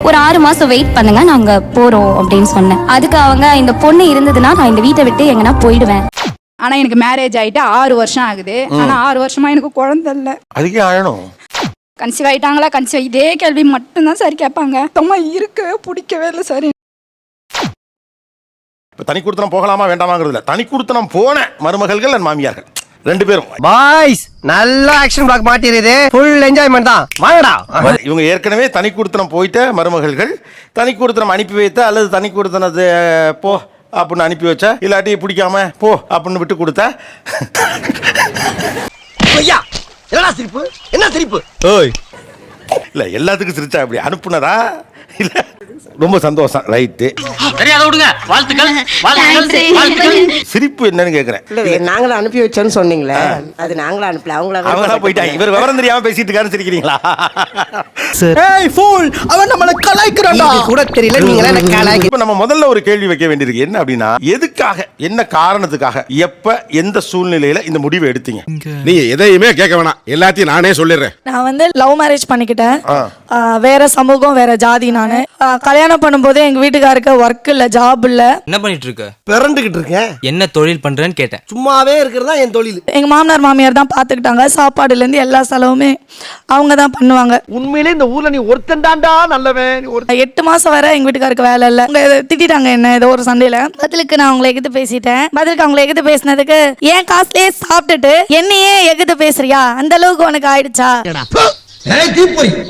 ஒரு 6 மாசம் வெயிட் பண்ணுங்க, நாங்க போறோம் அப்படின்னு சொன்னேன். அதுக்கு அவங்க இந்த பொண்ணு இருந்ததுன்னா நான் இந்த வீட்டை விட்டு எங்கன்னா போயிடுவேன். ஆனா எனக்கு மேரேஜ் ஆயிட்டு 6 வருஷம் ஆகுது. ஆனா 6 வருஷமா எனக்கு குழந்தை இல்ல. அதுக்கே ஆழணும். கன்சீவ் ஆயிட்டாங்களா, கன்சீவ் இதே கேள்வி மட்டும்தான் சார் கேட்பாங்க. சும்மா இருக்கு பிடிக்கவே இல்லை சார். இப்போ தனி கொடுத்தனம் போகலாமா வேண்டாமாங்கிறது இல்லை, தனி கொடுத்தனம் போன மருமகள்கள் அண்ட் மாமியார்கள் 2 பேரும். பாய்ஸ் நல்ல ஆக்ஷன் பிளாக் மாட்டிருது, ஃபுல் என்ஜாய்மெண்ட் தான், வாங்கடா. இவங்க ஏற்கனவே தனி கொடுத்தனம் போயிட்ட மருமகள்கள், தனி கொடுத்தனம் அனுப்பி வைத்த அல்லது தனி கொடுத்தனது போ அப்படின்னு அனுப்பி வச்ச, இல்லாட்டி பிடிக்காம போ அப்படின்னு விட்டு கொடுத்த. ஐயா என்னடா சிரிப்பு, என்ன சிரிப்பு? இல்லை எல்லாத்துக்கும் சிரிச்சா அப்படி அனுப்புனதா இல்லை? ரொம்ப சந்தோஷம், ரைட்டு. தெரியாத விடுங்க. வாழ்த்துக்கள், வாழ்த்துக்கள், வாழ்த்துக்கள். சிரிப்பு என்னன்னு கேட்குறேன். இல்ல நாங்களும் அனுப்பி வச்சோன்னு சொன்னீங்களே, அது நாங்களும் அனுப்பல, அவங்களா போயிட்டாங்க. இவர் விவரம் தெரியாம பேசிட்டு இருக்காரு, சிரிக்கிறீங்களா? அவன் நம்மள கலாய்க்கிறான்டா. இது கூட தெரியல, நீங்களே என்ன கலாய்க்க. இப்ப நம்ம முதல்ல ஒரு கேள்வி வைக்க வேண்டியிருக்கு. என்ன அப்படின்னா, எதுக்காக, என்ன காரணத்துக்காக, எப்ப, எந்த சூழ்நிலையில இந்த முடிவை எடுத்தீங்க? நீங்க எதையுமே கேட்க வேணாம், எல்லாத்தையும் நானே சொல்லிடுறேன். நான் வந்து லவ் மேரேஜ் பண்ணிக்கிட்டேன். வேற சமூகம், வேற ஜாதி. நானு கல்யாணம் பண்ணும்போது எங்க வீட்டுக்காருக்கு ஒர்க் இல்ல, ஜாப் இல்ல. என்ன பண்ணிட்டு இருக்க? பிறண்டுகிட்டு இருக்கேன். என்ன தொழில் பண்றேன்னு கேட்டேன். சும்மாவே இருக்கிறதா என் தொழில். எங்க மாமனார் மாமியார் தான் பாத்துக்கிட்டாங்க. சாப்பாடுல இருந்து எல்லா செலவுமே அவங்க தான் பண்ணுவாங்க. உண்மையிலே இந்த ஊர்ல நீ ஒருத்தன்டாண்டா நல்லவன். 8 மாசம் வரை எங்க வீட்டுக்காருக்கு வேலை இல்ல. திட்டாங்க என்ன ஏதோ ஒரு சண்டையில. பதிலுக்கு நான் உங்களை எதிர்த்து பேசிட்டேன். பதிலுக்கு அவங்களை எதிர்த்து பேசினதுக்கு ஏன் காசுலயே சாப்பிட்டுட்டு என்னையே எதிர்த்து பேசுறியா, அந்த அளவுக்கு உனக்கு ஆயிடுச்சா?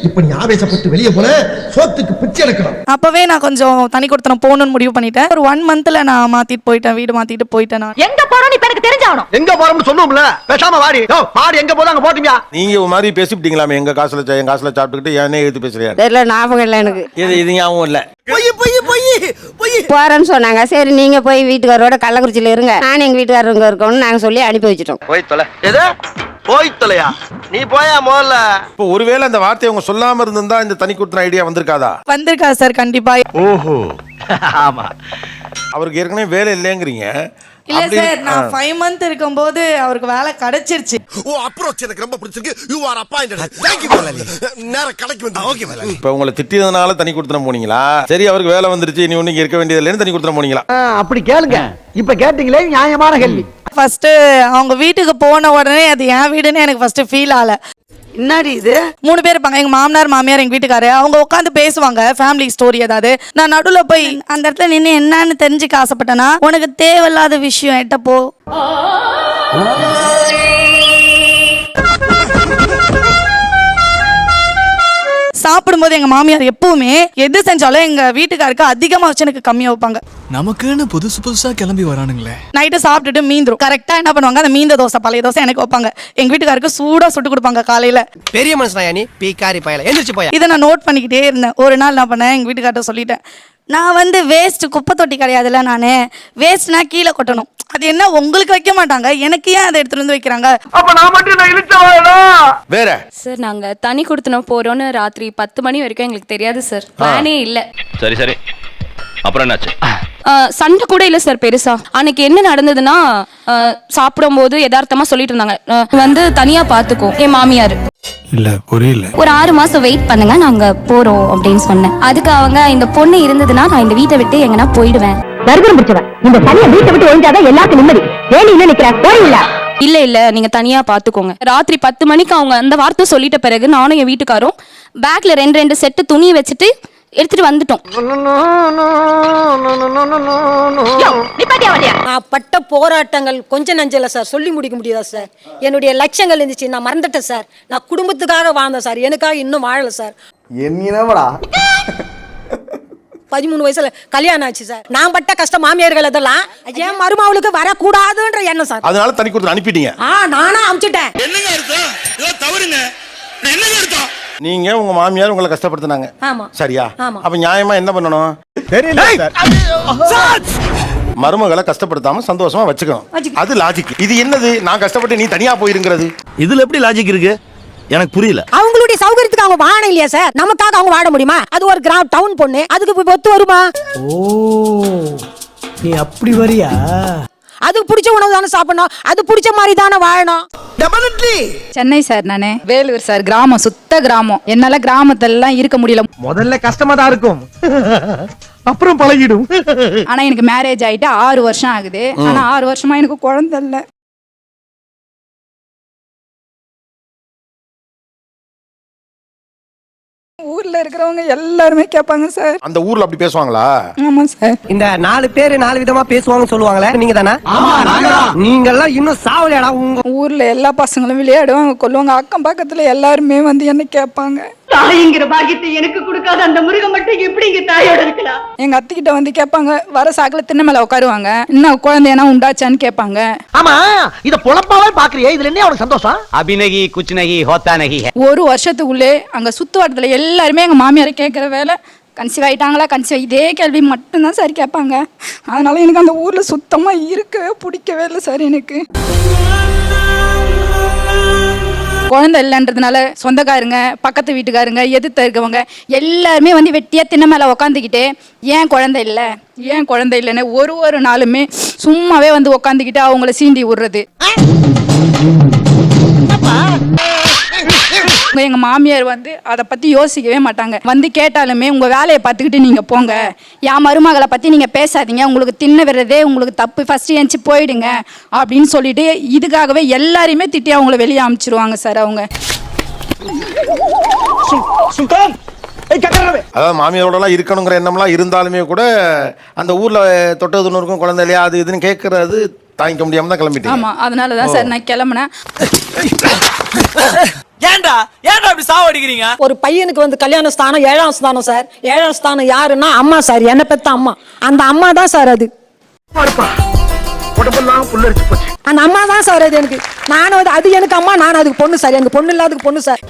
இப்ப நீ ஆவேசப்பட்டு வெளியே போல சோத்துக்கு பிச்சை எடுக்கலாம். அப்பவே நான் கொஞ்சம் தனி கொடுத்தனம் போகணும்னு முடிவு பண்ணிட்டேன். ஒரு 1 மந்த்ல நான் மாத்திட்டு போயிட்டேன், வீடு மாத்திட்டு போயிட்டேன். நான் எங்க போறோம்னு இப்ப எனக்கு தெரிஞ்சாகணும். எங்க போறோம்னு சொல்லுவோம்ல, பேசாம வாடி. மாடி எங்க போதாங்க போட்டுங்க. நீங்க ஒரு மாதிரி பேசிவிட்டீங்களாமே, எங்க காசுல என் காசுல சாப்பிட்டுக்கிட்டு ஏனே எடுத்து பேசுறியா? தெரியல, ஞாபகம் இல்ல எனக்கு. இது ஞாபகம் இல்ல. போறேன்னு சொன்னாங்க. சரி நீங்க போய் வீட்டுக்காரோட கள்ளக்குறிச்சியில இருங்க, நான் எங்க வீட்டுக்காரங்க இருக்கோம்னு நாங்க சொல்லி அனுப்பி வச்சிட்டோம். போய் தொலை. எது போய் தொலையா? நீ போயா முதல்ல. இப்போ ஒருவேளை அந்த வார்த்தையை அவங்க சொல்லாம இருந்திருந்தா இந்த தனி கொடுத்தன ஐடியா வந்திருக்காதா? வந்திருக்கா சார், கண்டிப்பா. ஓஹோ, ஆமா. அவருக்கு ஏற்கனவே வேலை இல்லைங்கிறீங்க. இல்ல சார், நான் 5 மந்த் இருக்கும்போது அவருக்கு வேலை கிடைச்சிருச்சு. ஓ அப்ரோச் எனக்கு ரொம்ப பிடிச்சிருக்கு. You are appointed. Thank you முதலாளி. நேரா கடைக்கு வந்து. ஓகே முதலாளி. இப்போ உங்களை திட்டியதனால தனி கொடுத்தன போனீங்களா? சரி அவருக்கு வேலை வந்துருச்சு, நீ ஒண்ணு இருக்க வேண்டியது இல்லைன்னு தனி கொடுத்தன போனீங்களா? அப்படி கேளுங்க. இப்ப கேட்டீங்களே நியாயமான கேள்வி. ஃபர்ஸ்ட் அவங்க வீட்டுக்கு போன உடனே அது என் வீடுன்னு எனக்கு ஃபர்ஸ்ட் ஃபீல் ஆகல. என்னடி இது? 3 பேர் இருப்பாங்க, எங்க மாமனார் மாமியார் எங்க வீட்டுக்காரு. அவங்க உட்காந்து பேசுவாங்க ஃபேமிலி ஸ்டோரி ஏதாவது. நான் நடுவுல போய் அந்த இடத்துல நின்று என்னன்னு தெரிஞ்சுக்க ஆசைப்பட்டேன்னா, உனக்கு தேவையில்லாத விஷயம் எட்ட போ. சாப்பிடும்போது எங்க மாமியார் எப்பவுமே எது செஞ்சாலும் எங்க வீட்டுக்காருக்கு அதிகமா வச்சு எனக்கு கம்மியா வைப்பாங்க. நமக்குன்னு புதுசு புதுசா கிளம்பி வரானுங்களே. நைட்டு சாப்பிட்டுட்டு மீந்துரும். கரெக்டா என்ன பண்ணுவாங்க, அந்த மீந்த தோசை, பழைய தோசை எனக்கு வைப்பாங்க. எங்க வீட்டுக்காருக்கு சூடா சுட்டு கொடுப்பாங்க காலையில. பெரிய மனுஷனா நீ, பீக்காரி பயல, எந்திரிச்சு போயா. இதை நான் நோட் பண்ணிக்கிட்டே இருந்தேன். ஒரு நாள் என்ன பண்ணேன், எங்க வீட்டுக்கார்ட்ட சொல்லிட்டேன், நான் வந்து வேஸ்ட் குப்பை தொட்டி கிடையாதுல்ல, நானு வேஸ்ட்னா கீழே கொட்டணும். அது என்ன உங்களுக்கு வைக்க மாட்டாங்க, எனக்கு ஏன் அதை எடுத்துட்டு வந்து வைக்கிறாங்க? அப்ப நான் மட்டும் நான் இழுச்சவாடா. வேற சார், நாங்க தனி கொடுத்தனம் போறோம்னு ராத்திரி 10 மணி வரைக்கும் எங்களுக்கு தெரியாது சார். பிளானே இல்ல. சரி சரி, அப்புறம் என்னாச்சு? சண்டை கூட இல்ல சார் பெருசா. அன்னைக்கு என்ன நடந்ததுன்னா, சாப்பிடும் போது யதார்த்தமா சொல்லிட்டு இருந்தாங்க, வந்து தனியா பாத்துக்கோ என் மாமியார். இல்ல புரியல. ஒரு 6 மாசம் வெயிட் பண்ணுங்க, நாங்க போறோம் அப்படின்னு சொன்னேன். அதுக்கு அவங்க இந்த பொண்ணு இருந்ததுன்னா நான் இந்த வீட்டை விட்டு எங்கன்னா போயிடுவேன். தர்கரம் பிடிச்சவன் இந்த தனியா வீட்டை விட்டு ஒழிஞ்சாதான் எல்லாருக்கும் நிம்மதி. ஏன் இல்ல நிக்கிற போறீங்கள? இல்ல நீங்க தனியா பாத்துக்கோங்க. ராத்திரி 10 மணிக்கு அவங்க அந்த வார்த்தை சொல்லிட்ட பிறகு நானும் என் வீட்டுக்காரும் பேக்ல 2 செட்டு துணி வச்சுட்டு எடுத்துட்டு வந்துட்டோம். நான் பட்ட போராட்டங்கள் கொஞ்சம் நஞ்சல சார், சொல்லி முடிக்க முடியாதா சார். என்னுடைய லட்சியங்கள் இருந்துச்சு, நான் மறந்துட்டேன் சார். நான் குடும்பத்துக்காக வாழ்ந்தேன் சார், எனக்காக இன்னும் வாழல சார். என்னடா 13 வயசுல கல்யாணம் ஆச்சு சார். நான் பட்ட கஷ்டம் மாமியார்கள் அதெல்லாம் என் மருமகளுக்கு வரக்கூடாதுன்ற எண்ணம் சார். அதனால தனி கொடுத்தன அனுப்பிட்டீங்க. நானா அனுப்பிச்சிட்டேன். என்னங்க அர்த்தம்? ஏதோ தவறுங்க. என்னங்க அர்த்தம்? நீங்க உங்க மாமியார் உங்களை கஷ்டப்படுத்தினாங்க. ஆமா. சரியா? ஆமா. அப்ப நியாயமா என்ன பண்ணணும்? தெரியல சார். மருமகளை கஷ்டப்படுத்தாம சந்தோஷமா வச்சுக்கணும். அது லாஜிக். இது என்னது, நான் கஷ்டப்பட்டு நீ தனியா போயிருங்கிறது? இதுல எப்படி லாஜிக் இருக்கு? எனக்கு புரியல. அவங்களுடைய சௌகரியத்துக்கு அவங்க வாழ இல்லையா சார்? நமக்காக அவங்க வாழ முடியுமா? அது ஒரு கிராம டவுன் பொண்ணு, அதுக்கு ஒத்து வருமா? ஓ நீ அப்படி வரியா? அதுக்கு பிடிச்ச உணவு தானே சாப்பிடணும், அது பிடிச்ச மாதிரி தானே வாழணும். சென்னை சார், நானு வேலூர் சார், கிராமம், சுத்த கிராமம். என்னால கிராமத்திலலாம் இருக்க முடியல. முதல்ல கஷ்டமா தான் இருக்கும், அப்புறம் பழகிடும். ஆனா எனக்கு மேரேஜ் ஆயிட்டு 6 வருஷம் ஆகுது. ஆனா 6 வருஷமா எனக்கு குழந்தை இல்ல. ஊர்ல இருக்கிறவங்க எல்லாருமே கேட்பாங்க சார். அந்த ஊர்ல அப்படி பேசுவாங்களா? ஆமா சார். இந்த 4 பேரு 4 விதமா பேசுவாங்கன்னு சொல்லுவாங்களே, நீங்க தானே? நீங்க எல்லாம் இன்னும் சாவலையாடா. உங்க ஊர்ல எல்லா பசங்களும் விளையாடுவாங்க, கொல்லுவாங்க. அக்கம் பக்கத்துல எல்லாருமே வந்து என்ன கேட்பாங்க. தாய்ங்கிற பாக்கியத்தை எனக்கு கொடுக்காத அந்த மிருகம் மட்டும் எப்படி இங்க தாயோட இருக்கலாம்? எங்க அத்திக்கிட்ட வந்து கேட்பாங்க, வர சாக்குல திண்ணை மேல உட்காருவாங்க, இன்னும் குழந்தையனா உண்டாச்சான்னு கேட்பாங்க. ஆமா, இத பொழப்பாவே பாக்குறியே, இதுல என்ன உனக்கு சந்தோஷம்? அபிநகி குச்நகி ஹோத்தா நகி. ஒரு வருஷத்துக்குள்ளே அங்க சுத்துவாட்டத்துல எல்லாருமே எங்க மாமியாரை கேட்கிற வேலை, கன்சீவ் ஆயிட்டாங்களா, கன்சீவ், இதே கேள்வி மட்டும்தான் சார் கேட்பாங்க. அதனால எனக்கு அந்த ஊர்ல சுத்தமா இருக்கவே பிடிக்கவே இல்லை சார். எனக்கு குழந்தை இல்லைன்றதுனால சொந்தக்காரங்க, பக்கத்து வீட்டுக்காரங்க, எதிர்த்து இருக்கவங்க எல்லாருமே வந்து வெட்டியா திண்ணை மேல உக்காந்துக்கிட்டு ஏன் குழந்தை இல்லை, ஏன் குழந்தை இல்லைன்னு ஒரு நாளுமே சும்மாவே வந்து உக்காந்துக்கிட்டு அவங்கள சீண்டி விடுறது. எங்க மாமியார் வந்து அதை பத்தி யோசிக்கவே மாட்டாங்க. வந்து கேட்டாலுமே உங்க வேலையை பார்த்துக்கிட்டு நீங்க போங்க, என் மருமகளை பத்தி நீங்க பேசாதீங்க, உங்களுக்கு தின்ன விடுறதே உங்களுக்கு தப்பு, ஃபர்ஸ்ட் ஏஞ்சி போயிடுங்க அப்படின்னு சொல்லிட்டு இதுக்காகவே எல்லாரையுமே திட்டி அவங்கள வெளியே அனுப்பிச்சிருவாங்க சார். அவங்க அதாவது மாமியாரோட எல்லாம் இருக்கணுங்கிற எண்ணம்லாம் இருந்தாலுமே கூட அந்த ஊர்ல தொட்டதுன்னு குழந்தை இல்லையா அது இதுன்னு கேட்கறது தாங்கிக்க முடியாம தான் கிளம்பிட்டேன். ஆமா, அதனாலதான் சார் நான் கிளம்புனேன். ஏன்டா இப்படி சாவடிக்கிறீங்க? ஒரு பையனுக்கு வந்து கல்யாண ஸ்தானம் 7ஆம் ஸ்தானம் சார். 7ஆம் ஸ்தானம் யாருன்னா அம்மா சார், என்ன பெத்த அம்மா. அந்த அம்மா தான் சார் அது. அந்த அம்மா தான் சார் அது. எனக்கு நானும் அது எனக்கு அம்மா, நான் அதுக்கு பொண்ணு சார். எனக்கு பொண்ணு இல்லாததுக்கு பொண்ணு சார்.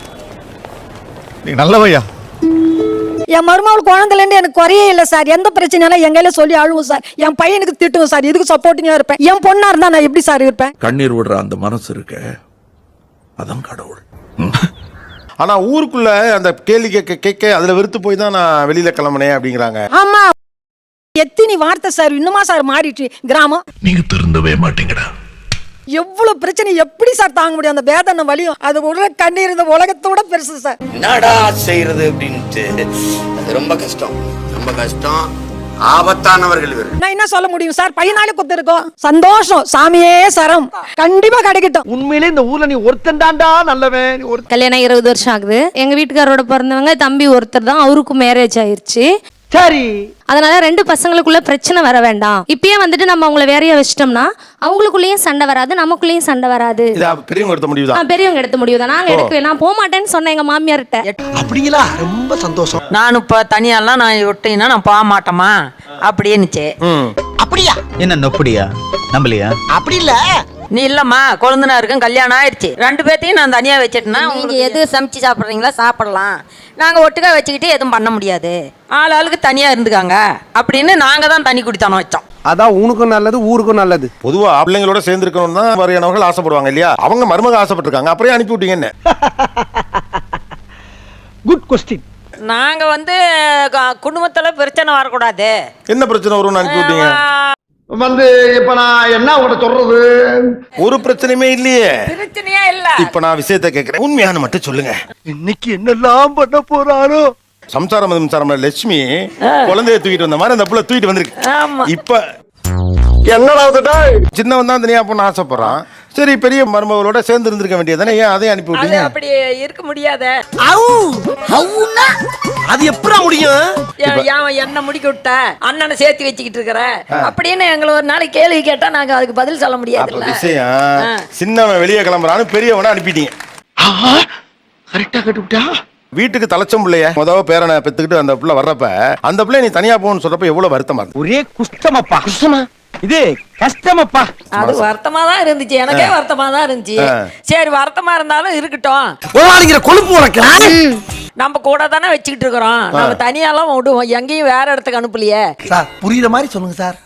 நீ நல்லவையா? என் மருமகள் குழந்தைலேருந்து எனக்கு குறையே இல்லை சார். எந்த பிரச்சனையாலும் எங்கையில சொல்லி அழுவும் சார். என் பையனுக்கு திட்டுவோம் சார். இதுக்கு சப்போர்ட்டிங்கா இருப்பேன். என் பொண்ணா இருந்தா நான் எப்படி சார் இருப்பேன்? கண்ணீர் விடுற அந்த மனசு இருக்க, அதான் கடவுள். ஆனா ஊருக்குள்ள அந்த கேள்வி கேட்க அதுல வெறுத்து போய் தான் நான் வெளியில கிளம்பினேன் அப்படிங்கிறாங்க. ஆமா, எத்தனை வார்த்தை சார். இன்னுமா சார் மாறிட்டு கிராமம்? நீங்க திருந்தவே மாட்டீங்கடா. எவ்வளவு பிரச்சனை எப்படி சார் தாங்க முடியும்? அந்த வேதனை வலியும் அது உள்ள கண்ணீர் இந்த உலகத்தோட பெருசு சார். என்னடா செய்யறது அப்படின்ட்டு அது ரொம்ப கஷ்டம், ரொம்ப கஷ்டம். ஆபத்தானவர்கள் இவர். நான் என்ன சொல்ல முடியும் சார்? பையனாலே குத்து இருக்கும். சந்தோஷம், சாமியே சரம், கண்டிப்பா கிடைக்கட்டும். உண்மையிலே இந்த ஊர்ல நீ ஒருத்தன் தான்டா நல்லவன். கல்யாணம் 20 வருஷம் ஆகுது. எங்க வீட்டுக்காரோட பிறந்தவங்க தம்பி ஒருத்தர் தான், அவருக்கும் மேரேஜ் ஆயிருச்சு. சரி, அதனால 2 பசங்களுக்குள்ள பிரச்சனை வர வேண்டாம். இப்பயே வந்துட்டு நம்ம அவங்கள வேறையா வச்சிட்டோம்னா அவங்களுக்குள்ளேயும் சண்டை வராது, நமக்குள்ளேயும் சண்டை வராது. பெரியவங்க எடுத்த முடிவு தான். பெரியவங்க எடுத்த முடிவு தான். நாங்க எடுக்கவே, நான் போக மாட்டேன்னு சொன்னேன் எங்க மாமியார்கிட்ட. அப்படிங்களா? ரொம்ப சந்தோஷம். நான் இப்ப தனியாலாம் நான் விட்டேன்னா நான் போக மாட்டேமா அப்படின்னுச்சு. அப்படியா? என்ன நொப்படியா நம்பலையா? அப்படி இல்ல, நீ இல்லம்மா கொழுந்தனா இருக்கும், கல்யாணம் ஆயிடுச்சு, 2 பேர்த்தையும் நான் தனியா வச்சிட்டேன்னா நீங்க எது சமைச்சு சாப்பிடுறீங்களா சாப்பிடலாம், நாங்க ஒட்டுக்கா வச்சுக்கிட்டு எதுவும் பண்ண முடியாது, ஆளுக்கு தனியா இருந்துக்காங்க அப்படின்னு நாங்க தான் தனி குடித்தனம் வச்சோம். அதான் உனக்கும் நல்லது, ஊருக்கும் நல்லது. பொதுவா பிள்ளைங்களோட சேர்ந்து இருக்கணும் தான் வரையானவர்கள் ஆசைப்படுவாங்க இல்லையா? அவங்க மருமக ஆசைப்பட்டிருக்காங்க, அப்புறம் அனுப்பி விட்டீங்க என்ன? Good question. நாங்க வந்து குடும்பத்துல பிரச்சனை வரக்கூடாது. என்ன பிரச்சனை வரும்னு அனுப்பி விட்டீங்க? வந்து இப்ப நான் என்ன உங்கள்ட்ட சொல்றது? ஒரு பிரச்சனையுமே இல்லையே. பிரச்சனையே இல்ல. இப்ப நான் விஷயத்தை கேட்கிறேன், உண்மையான மட்டும் சொல்லுங்க. இன்னைக்கு என்னெல்லாம் பண்ண போறாரோ? சம்சாரம் மின்சாரம் லட்சுமி குழந்தைய தூக்கிட்டு வந்த மாதிரி அந்த புள்ள தூக்கிட்டு வந்திருக்கு. இப்ப என்னடா சின்னவன் தான் தனியா பொண்ணு ஆசைப்படுறான். சரி, பெரிய மருமகளோட சேர்ந்து இருந்திருக்க வேண்டியதானே, ஏன் அதையும் அனுப்பி அது விட்டீங்க? அப்படி இருக்க முடியாத. அது எப்படா முடியும்? என்ன முடிக்க விட்ட, அண்ணனை சேர்த்து வச்சுக்கிட்டு இருக்கிற அப்படின்னு எங்களை ஒரு நாளைக்கு கேள்வி கேட்டா நாங்க அதுக்கு பதில் சொல்ல முடியாது. விஷயம் சின்னவன் வெளியே கிளம்புறான்னு பெரியவனை அனுப்பிட்டீங்க. கரெக்டா கட்டுவிட்டா? வீட்டுக்கு தலைச்சம் பிள்ளைய முதல்ல பேரனை பெத்துக்கிட்டு அந்த பிள்ளை வர்றப்ப அந்த பிள்ளை நீ தனியா போகணும்னு சொல்றப்ப எவ்வளவு வருத்தமா இருக்கு? ஒரே குஷ்டமப்பா. குஷ்டமா? இது கஷ்டமப்பா. அது வருத்தமா தான் இருந்துச்சு, எனக்கே வருத்தமா தான் இருந்துச்சு. சரி, வருத்தமா இருந்தாலும் இருக்கட்டும், கொழுப்பு உனக்கு நம்ம கூட தானே வச்சுக்கிட்டு இருக்கிறோம், நம்ம தனியாலாம் விடுவோம், எங்கேயும் வேற இடத்துக்கு அனுப்பலையே. சார் புரியுற மாதிரி சொல்லுங்க சார்.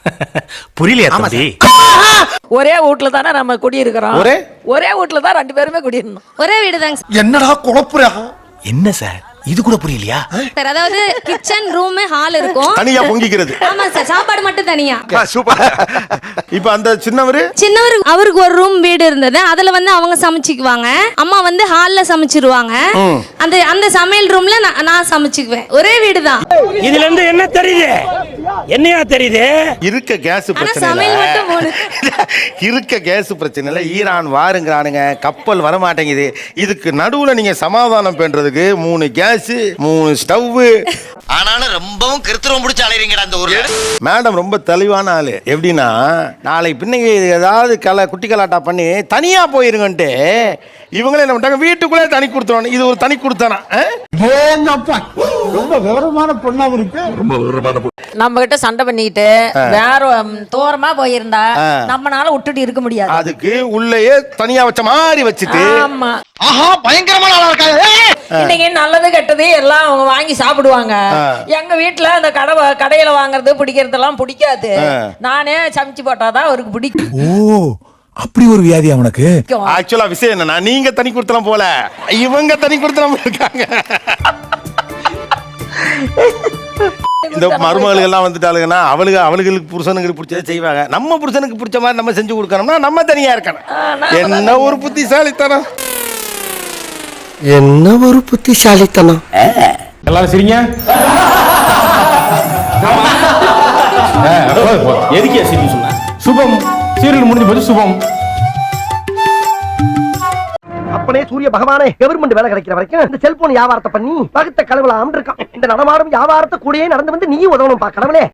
புரியலையா தம்பி? ஒரே வீட்டுல தானே நம்ம குடியிருக்கிறோம். ஒரே வீட்டுல தான் 2 பேருமே குடியிருந்தோம். ஒரே வீடு தாங்க என்னடா குழப்புறா? என்ன சார் இது கூட புரியலையா? சார், அதாவது கிச்சன் ரூம் ஹால் இருக்கும், தனியா பொங்கிக்கிறது. ஆமா சார், சாப்பாடு மட்டும் தனியா. சூப்பர். இப்ப அந்த சின்னவரு அவருக்கு ஒரு ரூம் வீடு இருந்தது, அதுல வந்து அவங்க சமைச்சுக்குவாங்க, அம்மா வந்து ஹால்ல சமைச்சிருவாங்க, அந்த அந்த சமையல் ரூம்ல நான் சமைச்சுக்குவேன். ஒரே வீடு தான். இதுல இருந்து என்ன தெரியுது? என்னையா தெரியுது? இருக்க கேஸ் சமையல் மட்டும் பிரச்சனை இருக்க கேஸ் பிரச்சனை இல்ல, ஈரான் வாருங்கிறானுங்க, கப்பல் வர மாட்டேங்குது. இதுக்கு நடுவுல நீங்க சமாதானம் பண்றதுக்கு 3 கேஸ் 3 ஸ்டவ். ஆனாலும் ரொம்பவும் கிருத்திரம் பிடிச்ச அலைறீங்கடா அந்த ஊர்ல. மேடம் ரொம்ப தெளிவான ஆளு. எப்படின்னா நாளைக்கு பின்னைக்கு ஏதாவது குட்டி கலாட்டா பண்ணி தனியா போயிருங்கன்ட்டு இவங்களே என்ன பண்ணிட்டாங்க, வீட்டுக்குள்ளே தனி கொடுத்துருவாங்க. இது ஒரு தனி கொடுத்தானா? ரொம்ப விவரமான பொண்ணா இருக்கு. ரொம்ப விவரமான பொண்ணு. நம்ம கிட்ட சண்டை பண்ணிக்கிட்டு வேற தூரமா போயிருந்தா நம்மனால விட்டுட்டு இருக்க முடியாது. அதுக்கு உள்ளேயே தனியா வச்ச மாதிரி வச்சுட்டு. ஆமா. ஆஹா பயங்கரமான ஆளா இருக்காங்க. இன்னைக்கு நல்லது கெட்டது எல்லாம் அவங்க வாங்கி சாப்பிடுவாங்க. எங்க வீட்டுல அந்த கடையில வாங்குறது பிடிக்கிறதெல்லாம் பிடிக்காது. நானே சமைச்சு போட்டாதான் அவருக்கு பிடிக்கும். ஓ அப்படி ஒரு வியாதி அவனுக்கு. ஆக்சுவலா விஷயம் என்னன்னா, நீங்க தனி கொடுத்தலாம் போல, இவங்க தனி கொடுத்தலாம் இருக்காங்க. இந்த மருமகள் எல்லாம் வந்துட்டாளுங்கன்னா அவளுக்கு புருஷனுக்கு பிடிச்சதை செய்வாங்க. நம்ம புருஷனுக்கு பிடிச்ச மாதிரி நம்ம செஞ்சு கொடுக்கணும்னா நம்ம தனியா இருக்கணும். என்ன ஒரு புத்திசாலித்தனம்! என்ன ஒரு புத்திசாலித்தனம்! எல்லாரும் சரிங்க. எதுக்கே சரி சொன்ன? சுபம் சீரியல் முடிஞ்சு போச்சு. சுபம் அப்பனே சூரிய பகவானே, கவர்மெண்ட் வேலை கிடைக்கிற வரைக்கும் இந்த செல்போன் வியாபாரத்தை பண்ணி பகுத்த கழுவலாம் இருக்கான். இந்த நடமாடும் வியாபாரத்தை கூடயே நடந்து வந்து நீயும் உதவணும் கடவுளே.